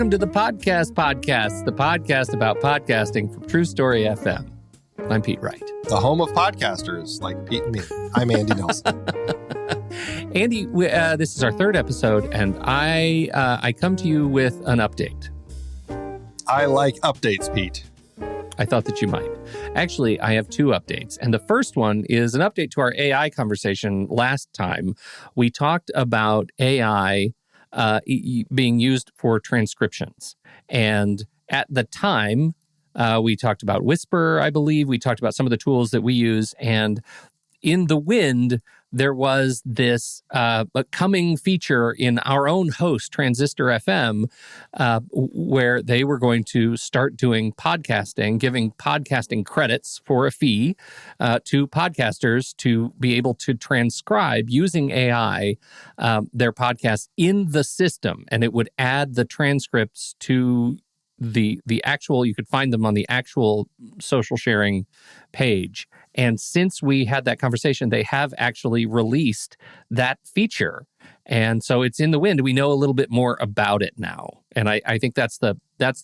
Welcome to the podcast, the podcast about podcasting from TruStory FM. I'm Pete Wright. The home of podcasters like Pete and me. I'm Andy Nelson. Andy, this is our third episode, and I come to you with an update. I like updates, Pete. I thought that you might. Actually, I have two updates. And the first one is an update to our AI conversation last time. We talked about AI being used for transcriptions. And at the time, we talked about Whisper, I believe. We talked about some of the tools that we use. And in the wind, there was this coming feature in our own host, Transistor FM, where they were going to start doing podcasting, giving podcasting credits for a fee to podcasters to be able to transcribe using AI their podcasts in the system. And it would add the transcripts to the actual, you could find them on the actual social sharing page. And since we had that conversation, they have actually released that feature. And so it's in the wind. We know a little bit more about it now. And I think that's the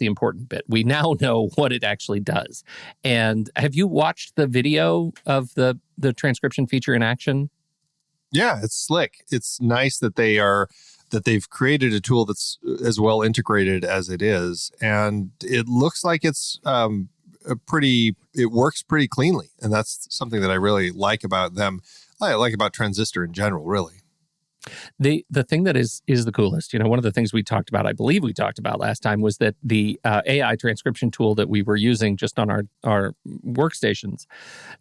important bit. We now know what it actually does. And have you watched the video of the transcription feature in action? Yeah, it's slick. It's nice that they've created a tool that's as well integrated as it is. And it looks like it's it works pretty cleanly. And that's something that I really like about them. I like about Transistor in general, really. The thing that is the coolest, one of the things we talked about, I believe we talked about last time, was that the AI transcription tool that we were using just on our workstations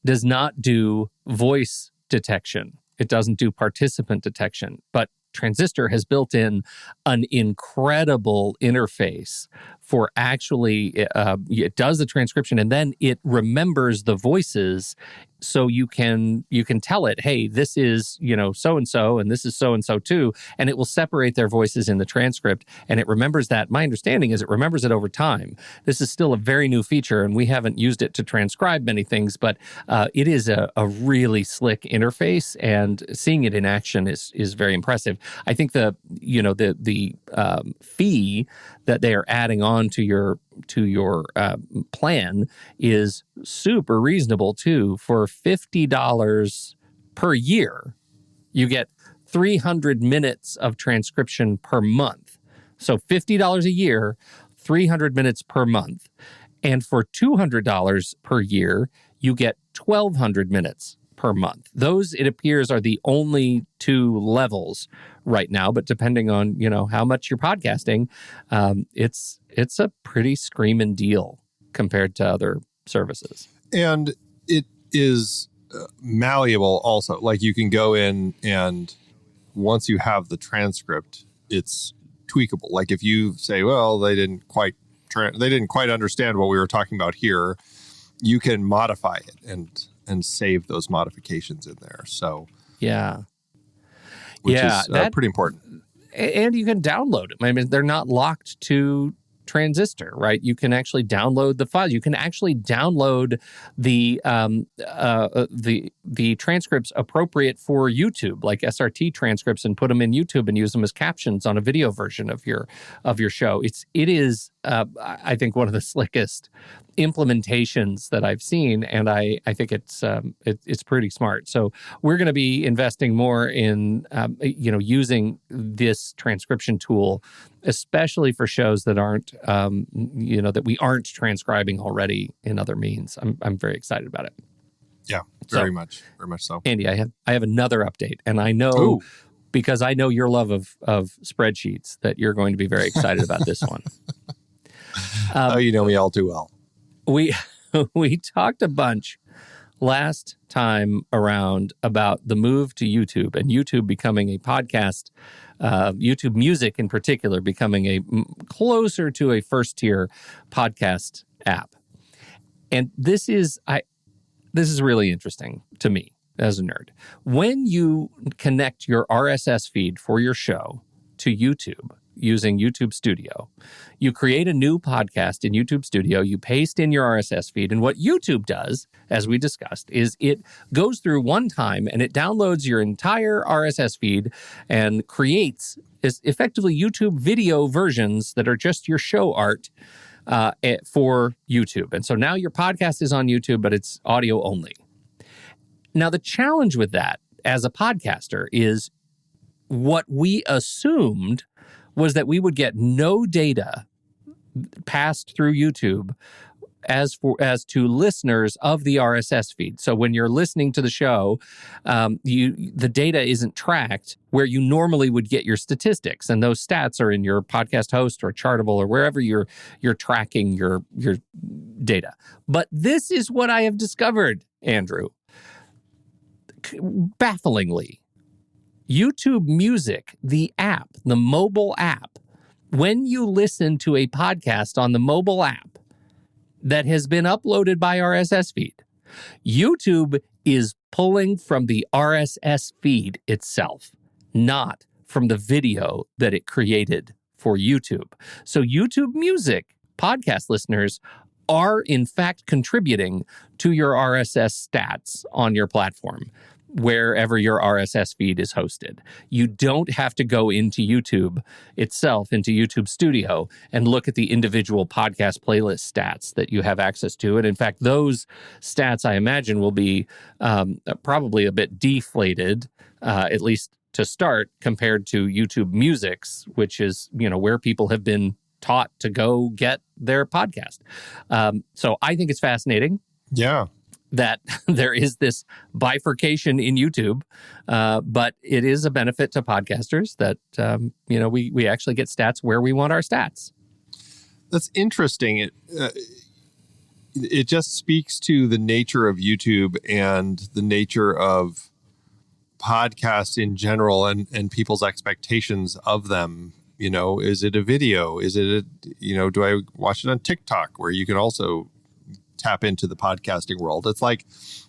does not do voice detection. It doesn't do participant detection, but Transistor has built in an incredible interface for actually, it does the transcription and then it remembers the voices, so you can tell it, hey, this is, so-and-so and this is so-and-so too, and it will separate their voices in the transcript, and it remembers that. My understanding is it remembers it over time. This is still a very new feature, and we haven't used it to transcribe many things, but it is a really slick interface, and seeing it in action is very impressive. I think the fee that they are adding on to your plan is super reasonable too. For $50 per year, you get 300 minutes of transcription per month. So $50 a year, 300 minutes per month. And for $200 per year, you get 1,200 minutes per month. Those, it appears, are the only two levels right now, but depending on, how much you're podcasting, it's a pretty screaming deal compared to other services. And it is malleable also. Like, you can go in and once you have the transcript, it's tweakable. Like, if you say, well, they didn't quite understand what we were talking about here, you can modify it and save those modifications in there. So which is pretty important. And you can download them. I mean, they're not locked to Transistor, right? You can actually download the files. You can actually download the transcripts appropriate for YouTube, like SRT transcripts, and put them in YouTube and use them as captions on a video version of your show. It is I think one of the slickest implementations that I've seen, and I think it's pretty smart. So we're going to be investing more in using this transcription tool, especially for shows that aren't that we aren't transcribing already in other means. I'm very excited about it. Yeah, very much so. Andy, I have another update, and I know because I know your love of spreadsheets that you're going to be very excited about this one. You know me all too well. We talked a bunch last time around about the move to YouTube and YouTube becoming a podcast, YouTube Music in particular becoming closer to a first-tier podcast app. And this is really interesting to me as a nerd. When you connect your RSS feed for your show to YouTube using YouTube Studio, you create a new podcast in YouTube Studio, you paste in your RSS feed, and what YouTube does, as we discussed, is it goes through one time and it downloads your entire RSS feed and creates is effectively YouTube video versions that are just your show art for YouTube. And so now your podcast is on YouTube, but it's audio only. Now, the challenge with that as a podcaster is what we assumed was that we would get no data passed through YouTube as to listeners of the RSS feed. So when you're listening to the show, the data isn't tracked where you normally would get your statistics, and those stats are in your podcast host or Chartable or wherever you're tracking your data. But this is what I have discovered, Andrew. Bafflingly, YouTube Music, the app, the mobile app, when you listen to a podcast on the mobile app that has been uploaded by RSS feed, YouTube is pulling from the RSS feed itself, not from the video that it created for YouTube. So YouTube Music podcast listeners are in fact contributing to your RSS stats on your platform, wherever your RSS feed is hosted. You don't have to go into YouTube itself, into YouTube Studio, and look at the individual podcast playlist stats that you have access to. And in fact, those stats, I imagine, will be probably a bit deflated, at least to start, compared to YouTube Music's, which is, where people have been taught to go get their podcast. So I think it's fascinating. Yeah. That there is this bifurcation in YouTube, but it is a benefit to podcasters that, we actually get stats where we want our stats. That's interesting. It just speaks to the nature of YouTube and the nature of podcasts in general and people's expectations of them. Is it a video? Is it do I watch it on TikTok where you can also tap into the podcasting world? It's like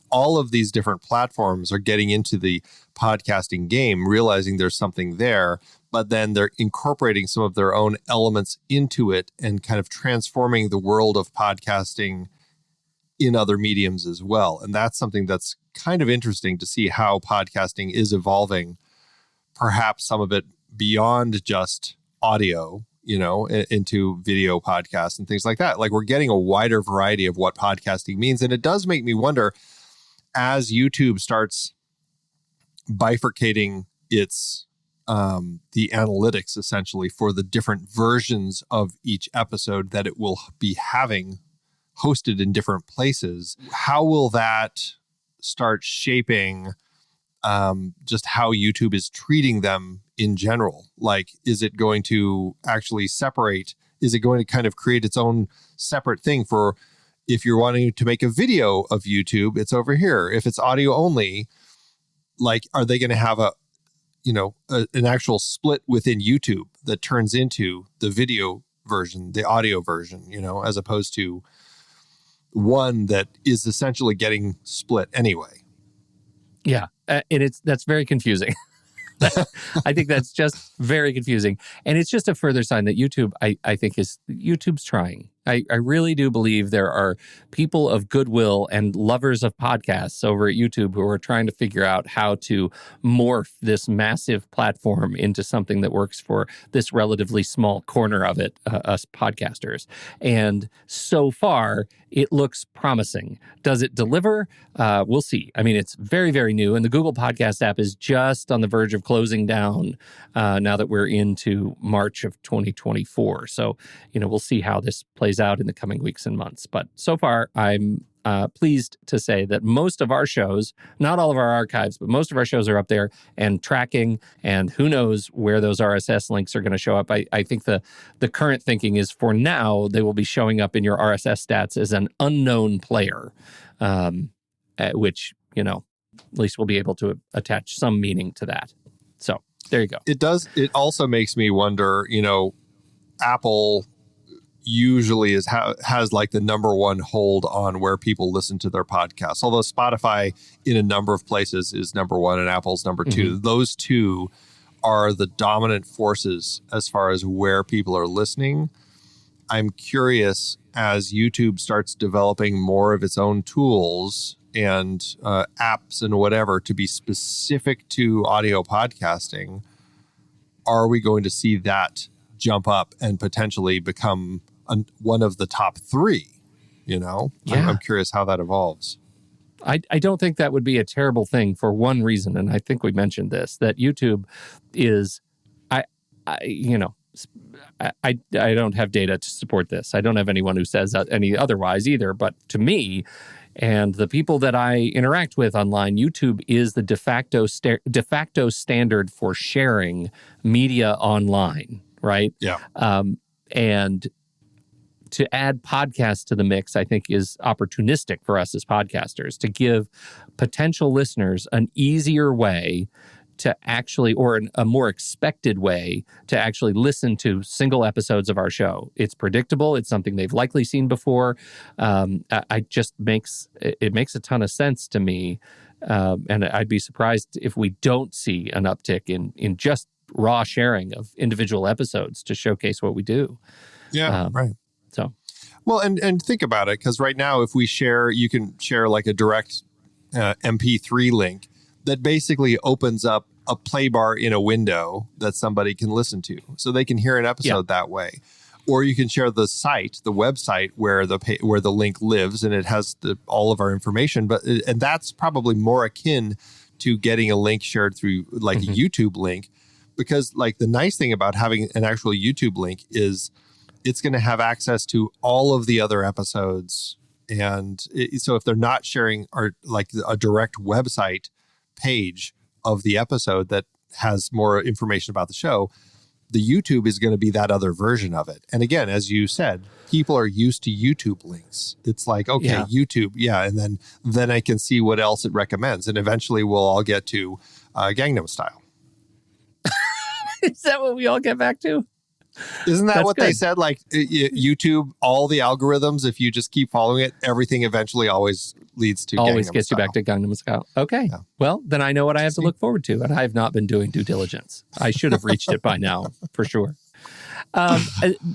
all of these different platforms are getting into the podcasting game, realizing there's something there, but then they're incorporating some of their own elements into it and kind of transforming the world of podcasting in other mediums as well. And that's something that's kind of interesting to see how podcasting is evolving, perhaps some of it beyond just audio, into video podcasts and things like that. Like, we're getting a wider variety of what podcasting means. And it does make me wonder, as YouTube starts bifurcating its the analytics essentially for the different versions of each episode that it will be having hosted in different places, how will that start shaping just how YouTube is treating them in general? Like, is it going to actually separate? Is it going to kind of create its own separate thing for, if you're wanting to make a video of YouTube, it's over here. If it's audio only, like, are they going to have an actual split within YouTube that turns into the video version, the audio version, as opposed to one that is essentially getting split anyway? Yeah, and that's very confusing. I think that's just very confusing. And it's just a further sign that YouTube, I think, YouTube's trying. I really do believe there are people of goodwill and lovers of podcasts over at YouTube who are trying to figure out how to morph this massive platform into something that works for this relatively small corner of it, us podcasters. And so far, it looks promising. Does it deliver? We'll see. I mean, it's very, very new. And the Google Podcast app is just on the verge of closing down now that we're into March of 2024. So, we'll see how this plays out in the coming weeks and months. But so far, I'm pleased to say that most of our shows, not all of our archives, but most of our shows are up there and tracking, and who knows where those RSS links are going to show up. I think the current thinking is, for now, they will be showing up in your RSS stats as an unknown player, which, at least we'll be able to attach some meaning to that. So there you go. It does. It also makes me wonder, Apple usually has like the number one hold on where people listen to their podcasts. Although Spotify in a number of places is number one and Apple's number two. Mm-hmm. Those two are the dominant forces as far as where people are listening. I'm curious, as YouTube starts developing more of its own tools and apps and whatever to be specific to audio podcasting, are we going to see that jump up and potentially become one of the top 3? I'm curious how that evolves. I don't think that would be a terrible thing for one reason, and I think we mentioned this, that YouTube is, I don't have data to support this. I don't have anyone who says any otherwise either, but to me, and the people that I interact with online, YouTube is the de facto standard for sharing media online, right? Yeah. And to add podcasts to the mix, I think, is opportunistic for us as podcasters to give potential listeners an easier way to actually, or a more expected way to actually listen to single episodes of our show. It's predictable. It's something they've likely seen before. It makes a ton of sense to me. And I'd be surprised if we don't see an uptick in just raw sharing of individual episodes to showcase what we do. Yeah, right. So, well, and think about it, because right now, if we share, you can share like a direct MP3 link that basically opens up a play bar in a window that somebody can listen to, so they can hear an episode that way. Or you can share the website where the link lives, and it has all of our information. And that's probably more akin to getting a link shared through like a YouTube link, because like the nice thing about having an actual YouTube link is it's going to have access to all of the other episodes. And so if they're not sharing like a direct website page of the episode that has more information about the show, the YouTube is going to be that other version of it. And again, as you said, people are used to YouTube links. It's like, okay, YouTube, and then I can see what else it recommends. And eventually we'll all get to Gangnam Style. Is that what we all get back to? Isn't that what they said? Like YouTube, all the algorithms, if you just keep following it, everything eventually always leads to always Gangnam gets Style. You back to Gangnam Style. Okay. Yeah. Well, then I know what I have to look forward to, and I have not been doing due diligence. I should have reached it by now, for sure.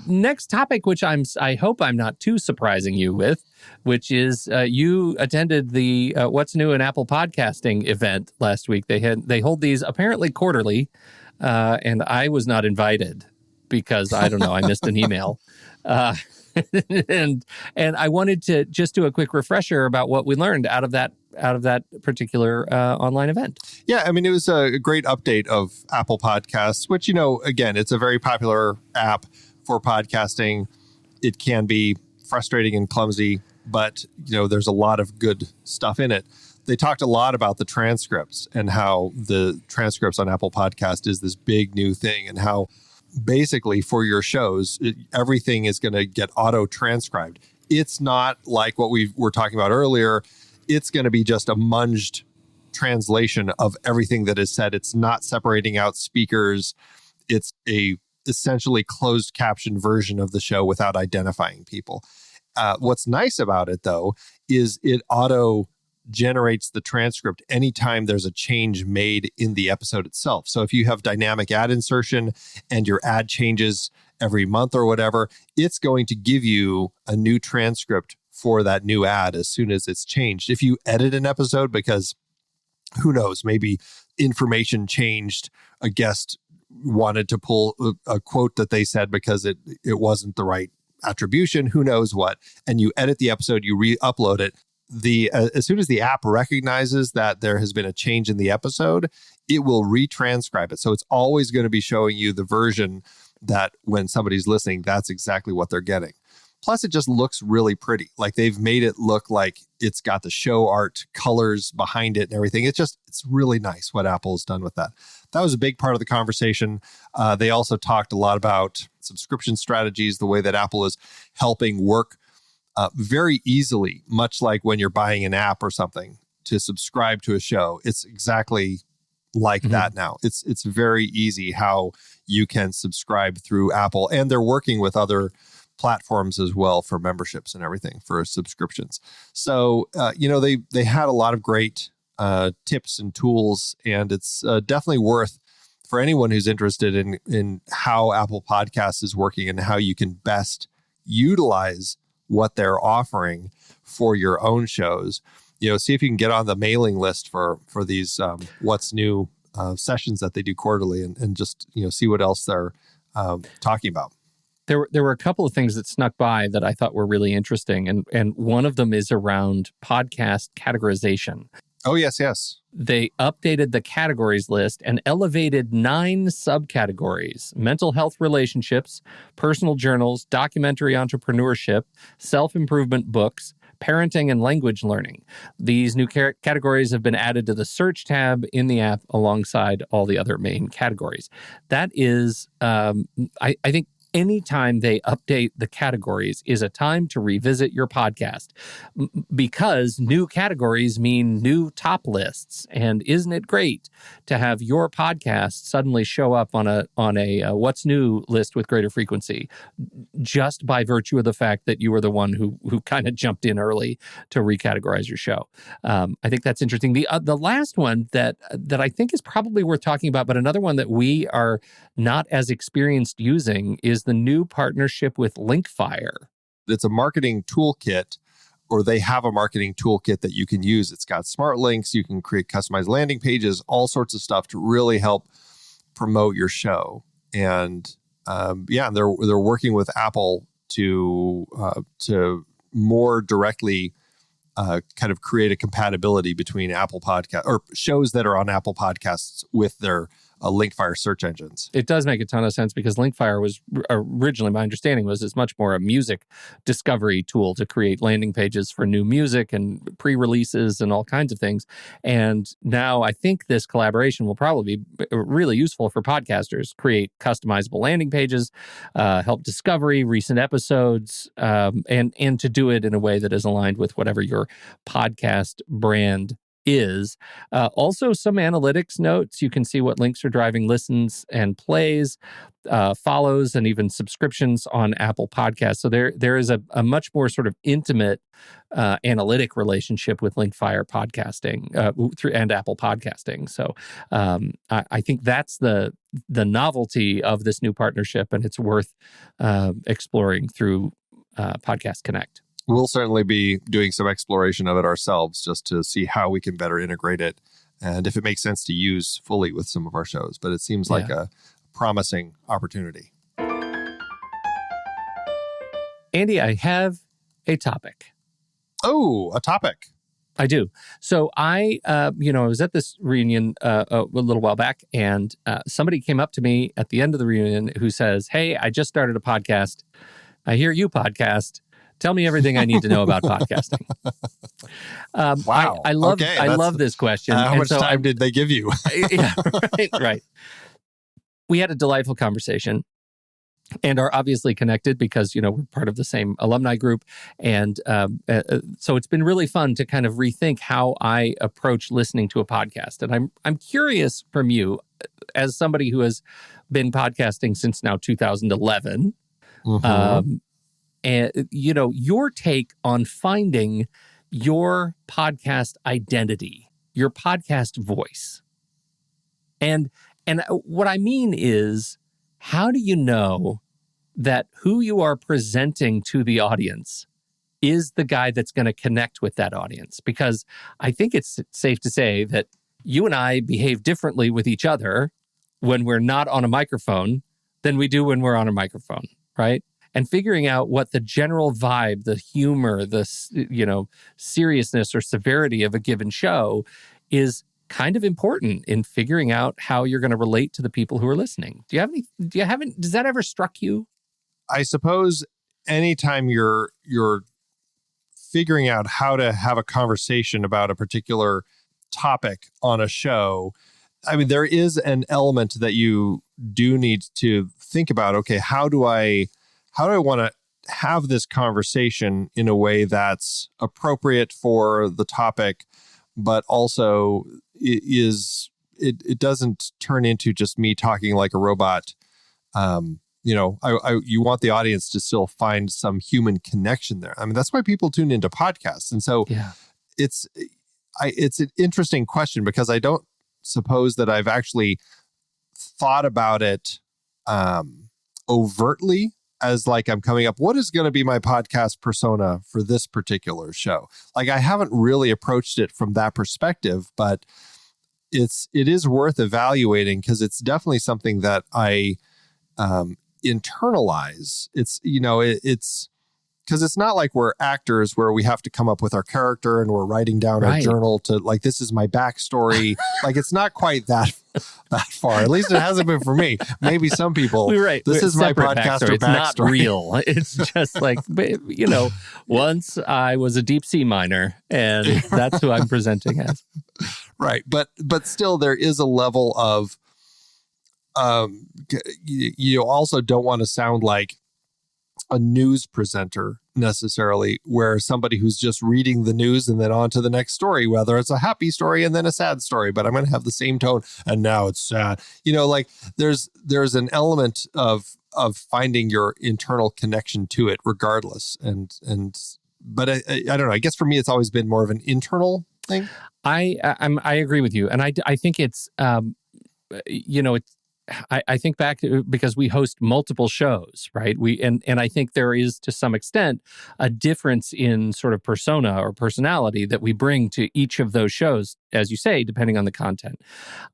Next topic, which I hope I'm not too surprising you with, which is you attended the What's New in Apple Podcasting event last week. They hold these apparently quarterly, and I was not invited because I don't know, I missed an email. And I wanted to just do a quick refresher about what we learned out of that particular online event. Yeah, I mean, it was a great update of Apple Podcasts, which, again, it's a very popular app for podcasting. It can be frustrating and clumsy, but, there's a lot of good stuff in it. They talked a lot about the transcripts and how the transcripts on Apple Podcast is this big new thing, and how basically for your shows, everything is going to get auto-transcribed. It's not like what we were talking about earlier. It's going to be just a munged translation of everything that is said. It's not separating out speakers. It's a essentially closed caption version of the show without identifying people. What's nice about it, though, is it auto generates the transcript anytime there's a change made in the episode itself. So if you have dynamic ad insertion and your ad changes every month or whatever, it's going to give you a new transcript for that new ad as soon as it's changed. If you edit an episode because, who knows, maybe information changed, a guest wanted to pull a quote that they said because it wasn't the right attribution, who knows what, and you edit the episode, you re-upload it, as soon as the app recognizes that there has been a change in the episode, it will retranscribe it. So it's always going to be showing you the version that when somebody's listening, that's exactly what they're getting. Plus, it just looks really pretty. Like they've made it look like it's got the show art colors behind it and everything. It's really nice what Apple has done with that. That was a big part of the conversation. They also talked a lot about subscription strategies, the way that Apple is helping work very easily, much like when you're buying an app or something to subscribe to a show. It's exactly like that now. It's very easy how you can subscribe through Apple, and they're working with other platforms as well for memberships and everything for subscriptions. So, they had a lot of great tips and tools, and it's definitely worth for anyone who's interested in how Apple Podcasts is working and how you can best utilize what they're offering for your own shows. See if you can get on the mailing list for these What's New sessions that they do quarterly and just, see what else they're talking about. There were a couple of things that snuck by that I thought were really interesting, and one of them is around podcast categorization. Oh, yes. They updated the categories list and elevated 9 subcategories: mental health relationships, personal journals, documentary entrepreneurship, self-improvement books, parenting, and language learning. These new categories have been added to the search tab in the app alongside all the other main categories. That is, I think, anytime they update the categories is a time to revisit your podcast, because new categories mean new top lists. And isn't it great to have your podcast suddenly show up on a what's new list with greater frequency, just by virtue of the fact that you were the one who kind of jumped in early to recategorize your show. I think that's interesting. The last one that I think is probably worth talking about, but another one that we are not as experienced using, is the new partnership with Linkfire. It's a marketing toolkit, or they have a marketing toolkit that you can use. It's got smart links. You can create customized landing pages, all sorts of stuff to really help promote your show. And they're working with Apple to more directly kind of create a compatibility between Apple Podcast or shows that are on Apple Podcasts with their Linkfire search engines. It does make a ton of sense, because Linkfire was originally, my understanding was, it's much more a music discovery tool to create landing pages for new music and pre-releases and all kinds of things. And now I think this collaboration will probably be really useful for podcasters. Create customizable landing pages, help discovery, recent episodes, and to do it in a way that is aligned with whatever your podcast brand is. Also, some analytics notes. You can see what links are driving listens and plays, follows, and even subscriptions on Apple Podcasts. So there is a much more sort of intimate analytic relationship with Linkfire podcasting through and Apple Podcasting. So I think that's the novelty of this new partnership, and it's worth exploring through Podcast Connect. We'll certainly be doing some exploration of it ourselves, just to see how we can better integrate it and if it makes sense to use fully with some of our shows. But it seems like a promising opportunity. Andy, I have a topic. Oh, a topic. I do. So I was at this reunion a little while back, and somebody came up to me at the end of the reunion who says, "Hey, I just started a podcast. I hear you podcast. Tell me everything I need to know about podcasting." Wow. I love this question. How much time did they give you? Yeah, right. We had a delightful conversation and are obviously connected because, we're part of the same alumni group. And so it's been really fun to kind of rethink how I approach listening to a podcast. And I'm curious from you, as somebody who has been podcasting since now 2011, mm-hmm. And, your take on finding your podcast identity, your podcast voice. And what I mean is, how do you know that who you are presenting to the audience is the guy that's going to connect with that audience? Because I think it's safe to say that you and I behave differently with each other when we're not on a microphone than we do when we're on a microphone, right? And figuring out what the general vibe, the humor, the seriousness or severity of a given show is kind of important in figuring out how you're going to relate to the people who are listening. Does that ever struck you? I suppose anytime you're figuring out how to have a conversation about a particular topic on a show, I mean, there is an element that you do need to think about. Okay, how do I want to have this conversation in a way that's appropriate for the topic, but also it doesn't turn into just me talking like a robot. You want the audience to still find some human connection there. I mean, that's why people tune into podcasts. And so it's an interesting question, because I don't suppose that I've actually thought about it overtly, as like I'm coming up, what is going to be my podcast persona for this particular show? Like, I haven't really approached it from that perspective, but it is worth evaluating, because it's definitely something that I internalize. It's, it's because it's not like we're actors where we have to come up with our character and we're writing down our journal to like, this is my backstory. Like, it's not quite that far. At least it hasn't been for me. Maybe some people, this is my podcaster backstory. It's not real. It's just like, once I was a deep sea miner, and that's who I'm presenting as. Right. But still, there is a level of, you also don't want to sound like a news presenter necessarily, where somebody who's just reading the news and then on to the next story, whether it's a happy story and then a sad story, but I'm going to have the same tone and now it's sad. Like there's an element of finding your internal connection to it regardless. But I don't know, I guess for me, it's always been more of an internal thing. I agree with you. And I think it's, I think back because we host multiple shows, right? And I think there is, to some extent, a difference in sort of persona or personality that we bring to each of those shows, as you say, depending on the content.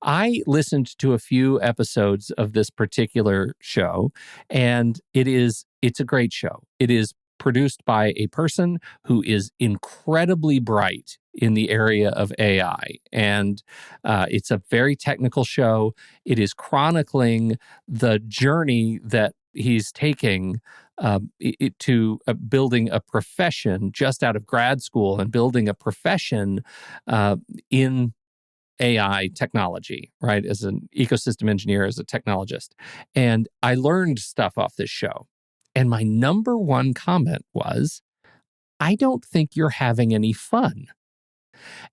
I listened to a few episodes of this particular show, and it's a great show. It is produced by a person who is incredibly bright in the area of AI. And it's a very technical show. It is chronicling the journey that he's taking to building a profession just out of grad school and building a profession in AI technology, right? As an ecosystem engineer, as a technologist. And I learned stuff off this show. And my number one comment was, I don't think you're having any fun.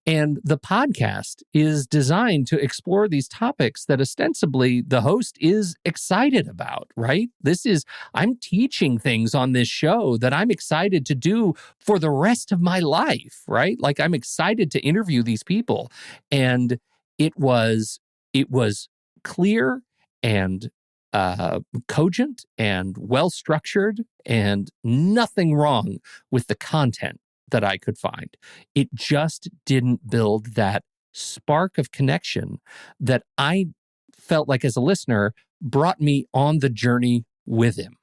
And the podcast is designed to explore these topics that ostensibly the host is excited about, right? I'm teaching things on this show that I'm excited to do for the rest of my life, right? Like, I'm excited to interview these people. And it was clear and cogent and well-structured, and nothing wrong with the content that I could find. It just didn't build that spark of connection that I felt like, as a listener, brought me on the journey with him.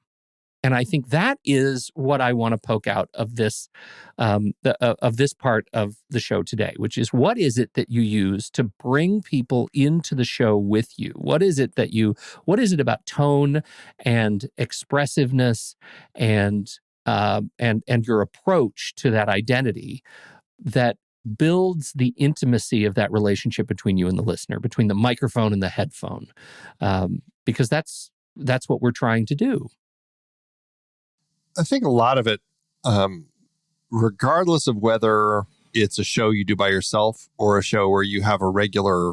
And I think that is what I want to poke out of this, of this part of the show today, which is, what is it that you use to bring people into the show with you? What is it about tone and expressiveness and your approach to that identity that builds the intimacy of that relationship between you and the listener, between the microphone and the headphone? Because that's what we're trying to do. I think a lot of it, regardless of whether it's a show you do by yourself or a show where you have a regular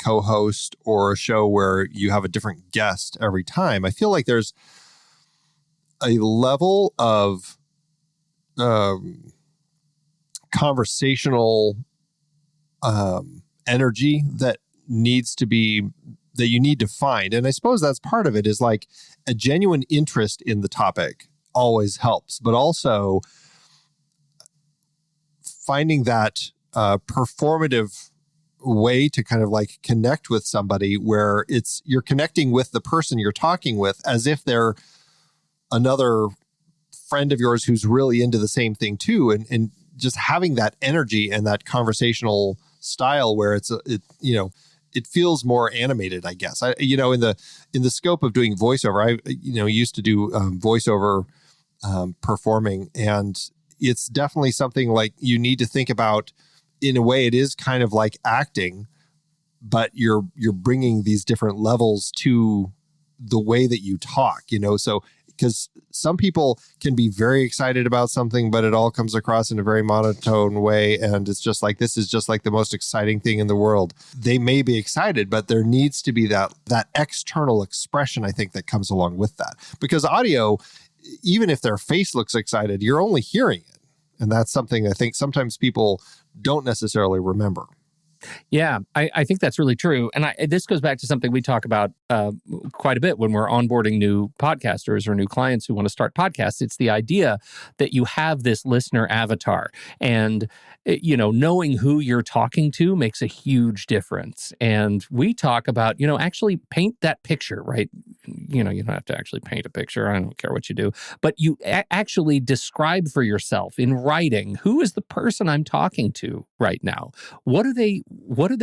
co-host or a show where you have a different guest every time, I feel like there's a level of conversational energy that you need to find. And I suppose that's part of it, is like a genuine interest in the topic always helps, but also finding that performative way to kind of like connect with somebody where you're connecting with the person you're talking with as if they're another friend of yours who's really into the same thing too. And just having that energy and that conversational style where it feels more animated, I guess. In the scope of doing voiceover, I used to do voiceover performing, and it's definitely something like you need to think about. In a way, it is kind of like acting, but you're bringing these different levels to the way that you talk, so because some people can be very excited about something, but it all comes across in a very monotone way. And it's just like, this is just like the most exciting thing in the world. They may be excited, but there needs to be that external expression, I think, that comes along with that. Because audio, even if their face looks excited, you're only hearing it. And that's something I think sometimes people don't necessarily remember. Yeah, I think that's really true. And this goes back to something we talk about quite a bit when we're onboarding new podcasters or new clients who want to start podcasts. It's the idea that you have this listener avatar. And, knowing who you're talking to makes a huge difference. And we talk about, actually paint that picture, right? You don't have to actually paint a picture. I don't care what you do. But you actually describe for yourself in writing, who is the person I'm talking to right now? What are they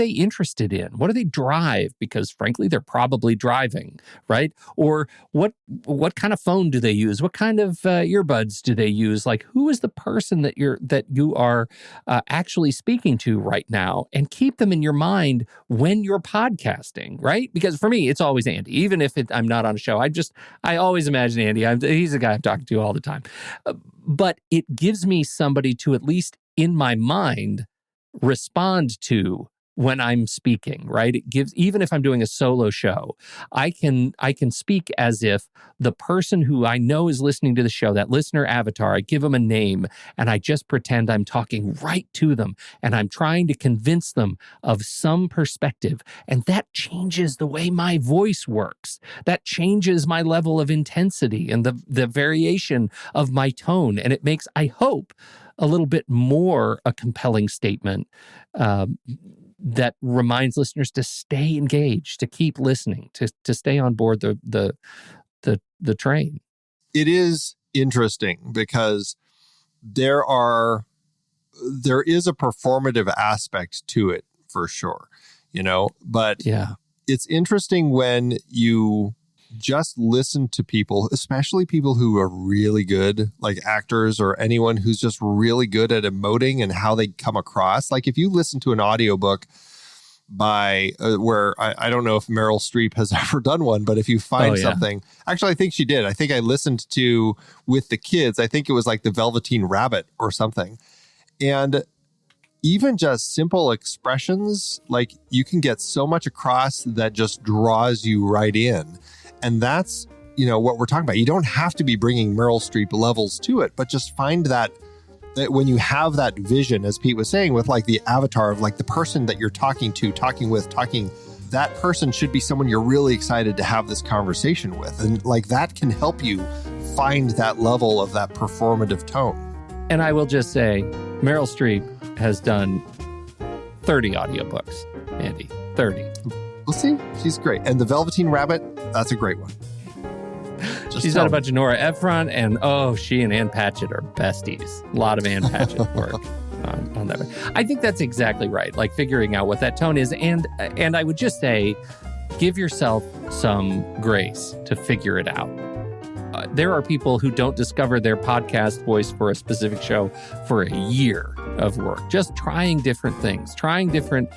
interested in? What do they drive? Because frankly, they're probably driving, right? Or what kind of phone do they use? What kind of earbuds do they use? Like, who is the person that you are actually speaking to right now? And keep them in your mind when you're podcasting, right? Because for me, it's always Andy. Even if I'm not on a show, I always imagine Andy. He's the guy I'm talking to all the time. But it gives me somebody to, at least in my mind, respond to when I'm speaking, right? It gives, even if I'm doing a solo show, I can speak as if the person who I know is listening to the show, that listener avatar, I give them a name and I just pretend I'm talking right to them and I'm trying to convince them of some perspective. And that changes the way my voice works. That changes my level of intensity and the variation of my tone. And it makes, I hope, a little bit more a compelling statement that reminds listeners to stay engaged, to keep listening, to stay on board the train. It is interesting because there is a performative aspect to it for sure, but yeah, it's interesting when you just listen to people, especially people who are really good, like actors or anyone who's just really good at emoting and how they come across. Like if you listen to an audiobook by where I don't know if Meryl Streep has ever done one, but if you find something, actually, I think she did. I think I listened to with the kids, I think it was like the Velveteen Rabbit or something. And even just simple expressions, like you can get so much across that just draws you right in. And that's, what we're talking about. You don't have to be bringing Meryl Streep levels to it, but just find that when you have that vision, as Pete was saying, with like the avatar of like the person that you're talking with, that person should be someone you're really excited to have this conversation with. And like that can help you find that level of that performative tone. And I will just say, Meryl Streep has done 30 audiobooks, Andy, 30. We'll see. She's great. And the Velveteen Rabbit, that's a great one. She's done a bunch of Nora Ephron, and she and Ann Patchett are besties. A lot of Ann Patchett work on that. I think that's exactly right. Like figuring out what that tone is. And I would just say, give yourself some grace to figure it out. There are people who don't discover their podcast voice for a specific show for a year of work, just trying different things, trying different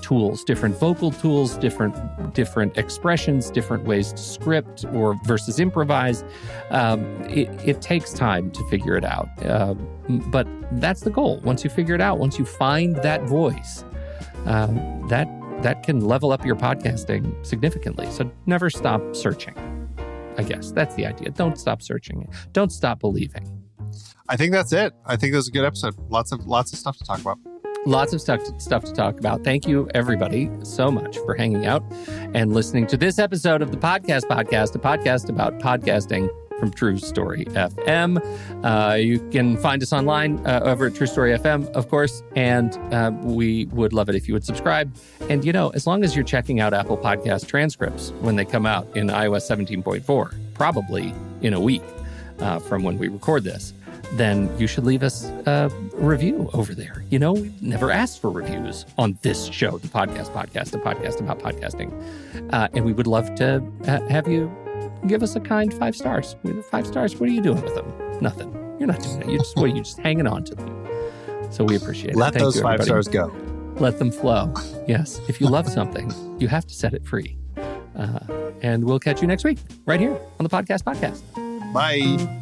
tools, different vocal tools, different expressions, different ways to script or versus improvise. It takes time to figure it out, but that's the goal. Once you figure it out, once you find that voice, that can level up your podcasting significantly. So never stop searching. I guess that's the idea. Don't stop searching. Don't stop believing. I think that's it. I think this is a good episode. Lots of stuff to talk about. Lots of stuff to talk about. Thank you, everybody, so much for hanging out and listening to this episode of the Podcast, a podcast about podcasting from TruStory FM. You can find us online over at TruStory FM, of course, and we would love it if you would subscribe. And, as long as you're checking out Apple Podcast transcripts when they come out in iOS 17.4, probably in a week from when we record this, then you should leave us a review over there. We've never asked for reviews on this show, the podcast, a podcast about podcasting. And we would love to have you give us a kind 5 stars. 5 stars, what are you doing with them? Nothing. You're not doing it. You're just hanging on to them. So we appreciate it. Let those 5 stars go. Let them flow. Yes. If you love something, you have to set it free. And we'll catch you next week, right here on the Podcast. Bye.